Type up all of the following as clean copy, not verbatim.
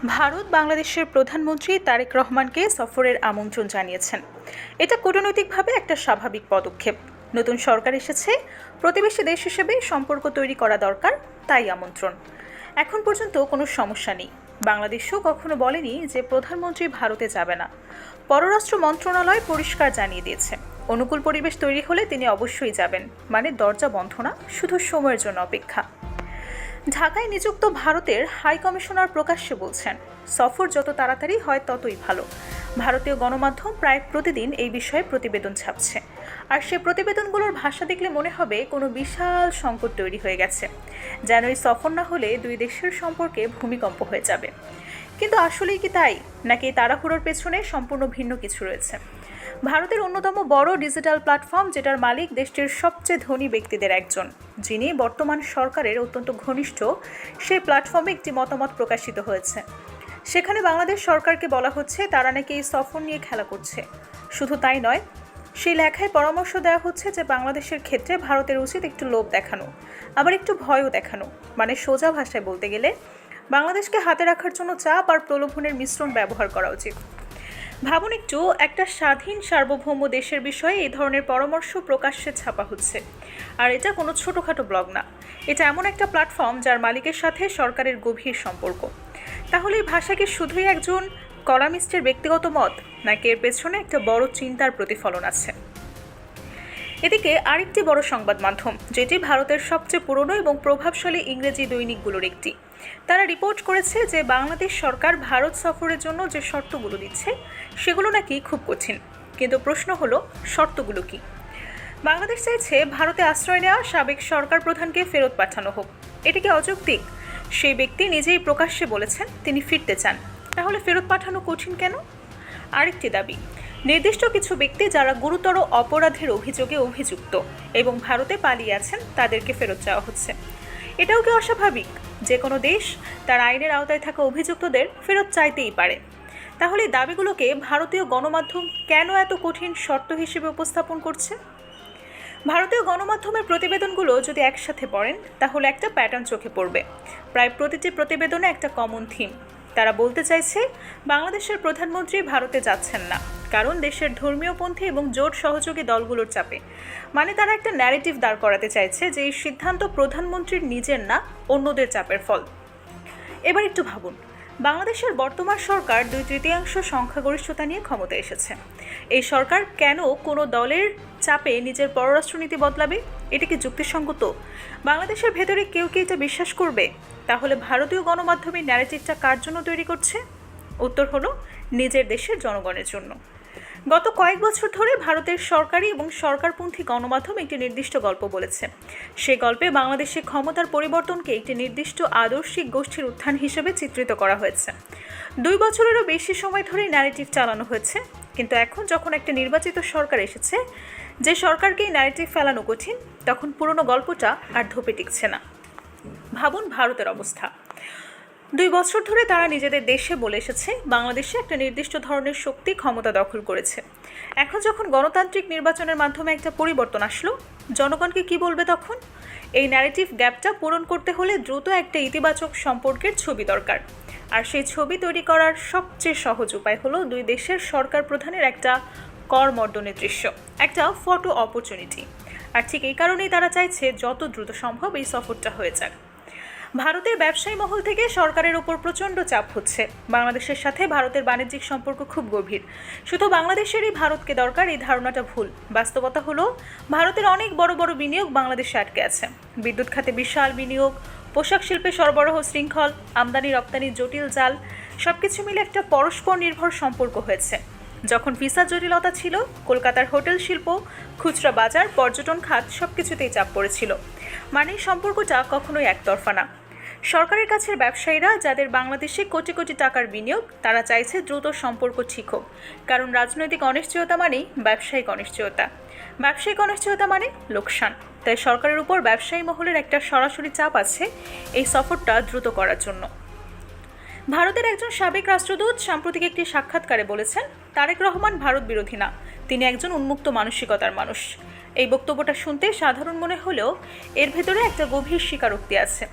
ভারত বাংলাদেশের প্রধানমন্ত্রী তারেক রহমানকে সফরের আমন্ত্রণ জানিয়েছেন। এটা কূটনৈতিকভাবে একটা স্বাভাবিক পদক্ষেপ। নতুন সরকার এসেছে, প্রতিবেশী দেশ হিসেবে সম্পর্ক তৈরি করা দরকার, তাই আমন্ত্রণ। এখন পর্যন্ত কোনো সমস্যা নেই। বাংলাদেশও কখনো বলেনি যে প্রধানমন্ত্রী ভারতে যাবে না। পররাষ্ট্র মন্ত্রণালয় পরিষ্কার জানিয়ে দিয়েছে, অনুকূল পরিবেশ তৈরি হলে তিনি অবশ্যই যাবেন। মানে দরজা বন্ধ না, শুধু সময়ের জন্য অপেক্ষা। ঢাকায় নিযুক্ত ভারতের হাই কমিশনার প্রকাশ্যে বলছেন, সফর যত তাড়াতাড়ি হয় ততই ভালো। ভারতীয় গণমাধ্যম প্রায় প্রতিদিন এই বিষয়ে প্রতিবেদন ছাপছে, আর সে প্রতিবেদনগুলোর ভাষা দেখলে মনে হবে কোনো বিশাল সংকট তৈরি হয়ে গেছে, যেন এই সফর না হলে দুই দেশের সম্পর্কে ভূমিকম্প হয়ে যাবে। কিন্তু আসলেই কি তাই, নাকি তাড়াহুড়োর পেছনে সম্পূর্ণ ভিন্ন কিছু রয়েছে? ভারতের অন্যতম বড় ডিজিটাল প্ল্যাটফর্ম, যেটার মালিক দেশটির সবচেয়ে ধনী ব্যক্তিদের একজন, যিনি বর্তমান সরকারের অত্যন্ত ঘনিষ্ঠ, সেই প্ল্যাটফর্মে একটি মতামত প্রকাশিত হয়েছে। সেখানে বাংলাদেশ সরকারকে বলা হচ্ছে তারা নাকি এই সফর নিয়ে খেলা করছে। শুধু তাই নয়, সেই লেখায় পরামর্শ দেওয়া হচ্ছে যে বাংলাদেশের ক্ষেত্রে ভারতের উচিত একটু লোভ দেখানো, আবার একটু ভয়ও দেখানো। মানে সোজা ভাষায় বলতে গেলে বাংলাদেশকে হাতে রাখার জন্য চাপ আর প্রলোভনের মিশ্রণ ব্যবহার করা উচিত। ভাবুন একটু, একটা স্বাধীন সার্বভৌম দেশের বিষয়ে এই ধরনের পরামর্শ প্রকাশ্যে ছাপা হচ্ছে। আর এটা কোনো ছোটোখাটো ব্লগ না, এটা এমন একটা প্ল্যাটফর্ম যার মালিকের সাথে সরকারের গভীর সম্পর্ক। তাহলে এই ভাষা কি শুধুই একজন কলামিস্টের ব্যক্তিগত মত, নাকি এর পেছনে একটা বড় চিন্তার প্রতিফলন আছে? এদিকে আরেকটি বড় সংবাদ মাধ্যম, যেটি ভারতের সবচেয়ে পুরনো এবং প্রভাবশালী ইংরেজি দৈনিকগুলোর একটি, তারা রিপোর্ট করেছে যে বাংলাদেশ সরকার ভারত সফরের জন্য যে শর্তগুলো দিচ্ছে সেগুলো নাকি খুব কঠিন। কিন্তু প্রশ্ন হলো, শর্তগুলো কি? বাংলাদেশ চাইছে ভারতে আশ্রয় নেওয়া সাবেক সরকার প্রধানকে ফেরত পাঠানো হোক। এটা কি অযৌক্তিক? সেই ব্যক্তি নিজেই প্রকাশ্যে বলেছেন তিনি ফিরতে চান, তাহলে ফেরত পাঠানো কঠিন কেন? আরেকটি দাবি, নির্দিষ্ট কিছু ব্যক্তি যারা গুরুতর অপরাধের অভিযোগে অভিযুক্ত এবং ভারতে পালিয়ে আছেন তাদেরকে ফেরত চাওয়া হচ্ছে। এটাও কি অস্বাভাবিক? যে কোনো দেশ তার আইনের আওতায় থাকা অভিযুক্তদের ফেরত চাইতেই পারে। তাহলে এই দাবিগুলোকে ভারতীয় গণমাধ্যম কেন এত কঠিন শর্ত হিসেবে উপস্থাপন করছে? ভারতীয় গণমাধ্যমের প্রতিবেদনগুলো যদি একসাথে পড়েন, তাহলে একটা প্যাটার্ন চোখে পড়বে। প্রায় প্রতিটি প্রতিবেদনে একটা কমন থিম। তারা বলতে চাইছে বাংলাদেশের প্রধানমন্ত্রী ভারতে যাচ্ছেন না, কারণ দেশের ধর্মীয়পন্থী এবং জোট সহযোগী দলগুলোর চাপে। মানে তারা একটা ন্যারেটিভ দাঁড় করাতে চাইছে যে এই সিদ্ধান্ত প্রধানমন্ত্রীর নিজের না, অন্যদের চাপের ফল। এবার একটু ভাবুন, বাংলাদেশের বর্তমান সরকার 2/3 সংখ্যাগরিষ্ঠতা নিয়ে ক্ষমতায় এসেছে। এই সরকার কেন কোনো দলের চাপে নিজের পররাষ্ট্রনীতি বদলাবে? এটা কি যুক্তিসঙ্গত? বাংলাদেশের ভেতরে কেউ কি এটা বিশ্বাস করবে? তাহলে ভারতীয় গণমাধ্যমের ন্যারেটিভটা কার জন্য তৈরি করছে? উত্তর হলো, নিজের দেশের জনগণের জন্য। গত কয়েক বছর ধরে ভারতের সরকারি এবং সরকারপন্থী গণমাধ্যম একটি নির্দিষ্ট গল্প বলেছে। সেই গল্পে বাংলাদেশের ক্ষমতার পরিবর্তনকে একটি নির্দিষ্ট আদর্শিক গোষ্ঠীর উত্থান হিসেবে চিত্রিত করা হয়েছে। 2 বছরেরও বেশি সময় ধরে ন্যারেটিভ চালানো হয়েছে। কিন্তু এখন যখন একটা নির্বাচিত সরকার এসেছে, যে সরকারকেই ন্যারেটিভ ফেলানো কঠিন, তখন পুরনো গল্পটা আর ধোপে টিকছে না। ভাবুন ভারতের অবস্থা। 2 বছর ধরে তারা নিজেদের দেশে বলে এসেছে বাংলাদেশে একটা নির্দিষ্ট ধরনের শক্তি ক্ষমতা দখল করেছে। এখন যখন গণতান্ত্রিক নির্বাচনের মাধ্যমে একটা পরিবর্তন আসলো, জনগণকে কি বলবে তখন? এই ন্যারেটিভ গ্যাপটা পূরণ করতে হলে দ্রুত একটা ইতিবাচক সম্পর্কের ছবি দরকার। আর সেই ছবি তৈরি করার সবচেয়ে সহজ উপায় হলো 2 দেশের সরকার প্রধানের একটা করমর্দনের দৃশ্য, একটা ফটো অপরচুনিটি। আর ঠিক এই কারণেই তারা চাইছে যত দ্রুত সম্ভব এই সফরটা হয়ে যাক। ভারতের ব্যবসায়ী মহল থেকে সরকারের উপর প্রচণ্ড চাপ হচ্ছে। বাংলাদেশের সাথে ভারতের বাণিজ্যিক সম্পর্ক খুব গভীর। শুধু বাংলাদেশেরই ভারতকে দরকার, এই ধারণাটা ভুল। বাস্তবতা হলো, ভারতের অনেক বড় বড় বিনিয়োগ বাংলাদেশে আটকে আছে। বিদ্যুৎ খাতে বিশাল বিনিয়োগ, পোশাক শিল্পে সরবরাহ শৃঙ্খল, আমদানি রপ্তানির জটিল জাল, সবকিছু মিলে একটা পরস্পর নির্ভর সম্পর্ক হয়েছে। যখন ভিসা জটিলতা ছিল, কলকাতার হোটেল শিল্প, খুচরা বাজার, পর্যটন খাত সবকিছুতেই চাপ পড়েছিল। মানে সম্পর্কটা কখনোই একতরফা না। সরকারের কাছের ব্যবসায়ীরা, যাদের বাংলাদেশে কোটি কোটি টাকার বিনিয়োগ, তারা চাইছে দ্রুত সম্পর্ক ঠিক হোক। কারণ রাজনৈতিক অনিশ্চয়তা মানেই ব্যবসায়িক অনিশ্চয়তা, ব্যবসায়িক অনিশ্চয়তা মানে লোকসান। তাই সরকারের উপর ব্যবসায়ী মহলের একটা সরাসরি চাপ আছে এই সফরটা দ্রুত করার জন্য। ভারতের একজন সাবেক রাষ্ট্রদূত সাম্প্রতিক একটি সাক্ষাৎকারে বলেছেন, তারেক রহমান ভারত বিরোধী না, তিনি একজন উন্মুক্ত মানসিকতার মানুষ। এই বক্তব্যটা শুনতে সাধারণ মনে হলেও এর ভেতরে একটা গভীর স্বীকারোক্তি আছে।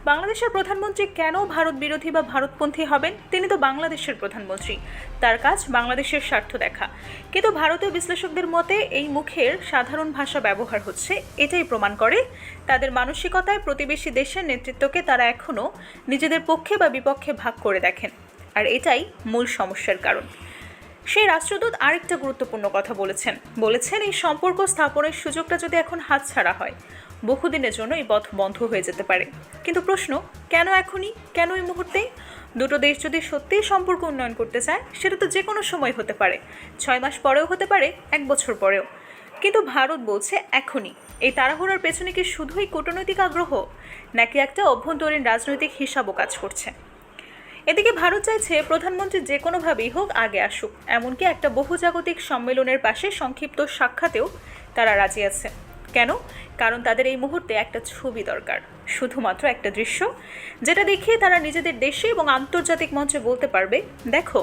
বাংলাদেশের প্রধানমন্ত্রী কেন ভারত বিরোধী বা ভারতপন্থী হবেন? তিনি তো বাংলাদেশের প্রধানমন্ত্রী, তার কাজ বাংলাদেশের স্বার্থ দেখা। কিন্তু ভারতীয় বিশ্লেষকদের মতে এই মুখের সাধারণ ভাষা ব্যবহার হচ্ছে, এটাই প্রমাণ করে তাদের মানসিকতায় প্রতিবেশী দেশের নেতৃত্বকে তারা এখনও নিজেদের পক্ষে বা বিপক্ষে ভাগ করে দেখেন, আর এটাই মূল সমস্যার কারণ। সেই রাষ্ট্রদূত আরেকটা গুরুত্বপূর্ণ কথা বলেছেন এই সম্পর্ক স্থাপনের সুযোগটা যদি এখন হাতছাড়া হয়, বহুদিনের জন্য এই পথ বন্ধ হয়ে যেতে পারে। কিন্তু প্রশ্ন, কেন এখনই, কেন এই মুহূর্তেই? দুটো দেশ যদি সত্যিই সম্পর্ক উন্নয়ন করতে চায়, সেটা তো যে কোনো সময় হতে পারে, 6 মাস পরেও হতে পারে, 1 বছর পরেও। কিন্তু ভারত বলছে এখনই। এই তাড়াহুড়োর পেছনে কি শুধুই কূটনৈতিক আগ্রহ, নাকি একটা অভ্যন্তরীণ রাজনৈতিক হিসাবও কাজ করছে? এদিকে ভারত চাইছে প্রধানমন্ত্রী যে কোনোভাবেই হোক আগে আসুক, এমনকি একটা বহুজাগতিক সম্মেলনের পাশে সংক্ষিপ্ত সাক্ষাতেও তারা রাজি আছে। কেন? কারণ তাদের এই মুহূর্তে একটা ছবি দরকার, শুধুমাত্র একটা দৃশ্য, যেটা দেখিয়ে তারা নিজেদের দেশে এবং আন্তর্জাতিক মঞ্চে বলতে পারবে, দেখো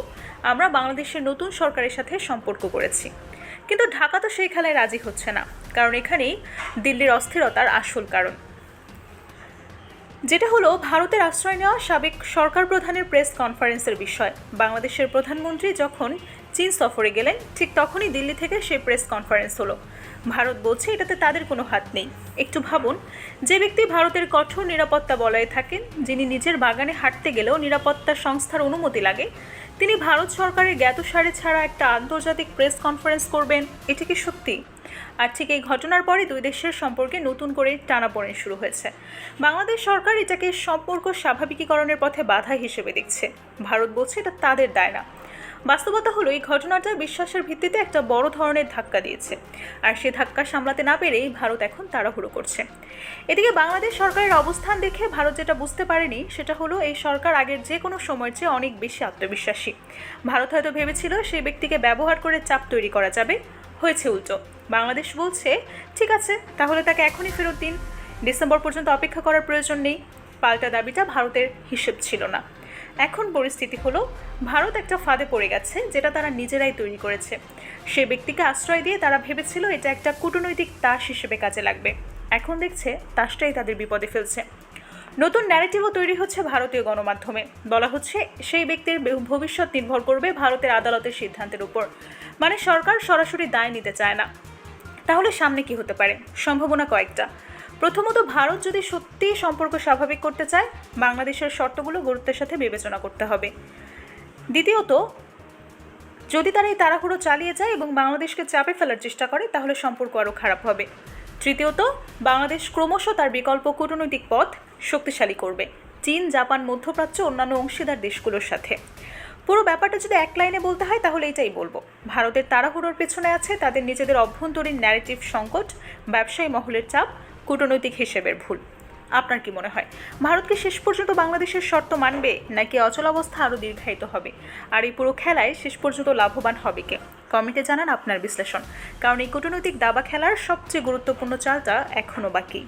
আমরা বাংলাদেশের নতুন সরকারের সাথে সম্পর্ক করেছি। কিন্তু ঢাকা তো সেই খেলায় রাজি হচ্ছে না, কারণ এখানেই দিল্লির অস্থিরতার আসল কারণ, যেটা হলো ভারতের আশ্রয় নেওয়া সাবেক সরকার প্রধানের প্রেস কনফারেন্সের বিষয়। বাংলাদেশের প্রধানমন্ত্রী যখন চীন সফরে গেলেন, ঠিক তখনই দিল্লি থেকে সেই প্রেস কনফারেন্স হলো। ভারত বলছে এটাতে তাদের কোনো হাত নেই। একটু ভাবুন, যে ব্যক্তি ভারতের কঠোর নিরাপত্তা বলয়ে থাকেন, যিনি নিজের বাগানে হাঁটতে গেলেও নিরাপত্তা সংস্থার অনুমতি লাগে, তিনি ভারত সরকারের জ্ঞাতসারে ছাড়া একটা আন্তর্জাতিক প্রেস কনফারেন্স করবেন, এটা কি সত্যি? আর ঠিক এই ঘটনার পরে দুই দেশের সম্পর্কে নতুন করে টানাপোড়েন শুরু হয়েছে। বাংলাদেশ সরকার এটাকে সম্পর্ক স্বাভাবিকীকরণের পথে বাধা হিসেবে দেখছে। ভারত বলছে এটা তাদের দায় না। বাস্তবতা হলো এই ঘটনাটা বিশ্বাসের ভিত্তিতে একটা বড় ধরনের ধাক্কা দিয়েছে, আর সে ধাক্কা সামলাতে না পেরেই ভারত এখন তাড়াহুড়ো করছে। এদিকে বাংলাদেশ সরকারের অবস্থান দেখে ভারত যেটা বুঝতে পারেনি, সেটা হলো এই সরকার আগের যে কোনো সময়ের চেয়ে অনেক বেশি আত্মবিশ্বাসী। ভারত হয়তো ভেবেছিল সেই ব্যক্তিকে ব্যবহার করে চাপ তৈরি করা যাবে, হয়েছে উল্টো। বাংলাদেশ বলছে ঠিক আছে, তাহলে তাকে এখনই ফেরত দিন, ডিসেম্বর পর্যন্ত অপেক্ষা করার প্রয়োজন নেই। পাল্টা দাবিটা ভারতের হিসেব ছিল না। এখন পরিস্থিতি হলো ভারত একটা ফাঁদে পড়ে গেছে, যেটা তারা নিজেরাই তৈরি করেছে। সে ব্যক্তিকে আশ্রয় দিয়ে তারা ভেবেছিল এটা একটা কূটনৈতিক তাস হিসেবে কাজে লাগবে। এখন দেখছে তাসটাই তাদের বিপদে ফেলছে। নতুন ন্যারেটিভও তৈরি হচ্ছে ভারতীয় গণমাধ্যমে। বলা হচ্ছে সেই ব্যক্তির ভবিষ্যৎ নির্ভর করবে ভারতের আদালতের সিদ্ধান্তের উপর। মানে সরকার সরাসরি দায় নিতে চায় না। তাহলে সামনে কি হতে পারে? সম্ভাবনা কয়েকটা। প্রথমত, ভারত যদি সত্যি সম্পর্ক স্বাভাবিক করতে চায়, বাংলাদেশের শর্তগুলো গুরুত্বের সাথে বিবেচনা করতে হবে। দ্বিতীয়ত, যদি তারা এই তাড়াহুড়ো চালিয়ে যায় এবং বাংলাদেশকে চাপে ফেলার চেষ্টা করে, তাহলে সম্পর্ক আরও খারাপ হবে। তৃতীয়ত, বাংলাদেশ ক্রমশ তার বিকল্প কূটনৈতিক পথ শক্তিশালী করবে চীন, জাপান, মধ্যপ্রাচ্য, অন্যান্য অংশীদার দেশগুলোর সাথে। পুরো ব্যাপারটা যদি এক লাইনে বলতে হয়, তাহলে এটাই বলবো, ভারতের তাড়াহুড়োর পেছনে আছে তাদের নিজেদের অভ্যন্তরীণ ন্যারেটিভ সংকট, ব্যবসায়ী মহলের চাপ, কূটনৈতিক হিসেবের ভুল। আপনার কি মনে হয়, ভারত কি শেষ পর্যন্ত বাংলাদেশের শর্ত মানবে, নাকি অচলাবস্থা আরও দীর্ঘায়িত হবে? আর এই পুরো খেলায় শেষ পর্যন্ত লাভবান হবে কে? কমেন্টে জানান আপনার বিশ্লেষণ, কারণ এই কূটনৈতিক দাবা খেলার সবচেয়ে গুরুত্বপূর্ণ চালটা এখনও বাকি।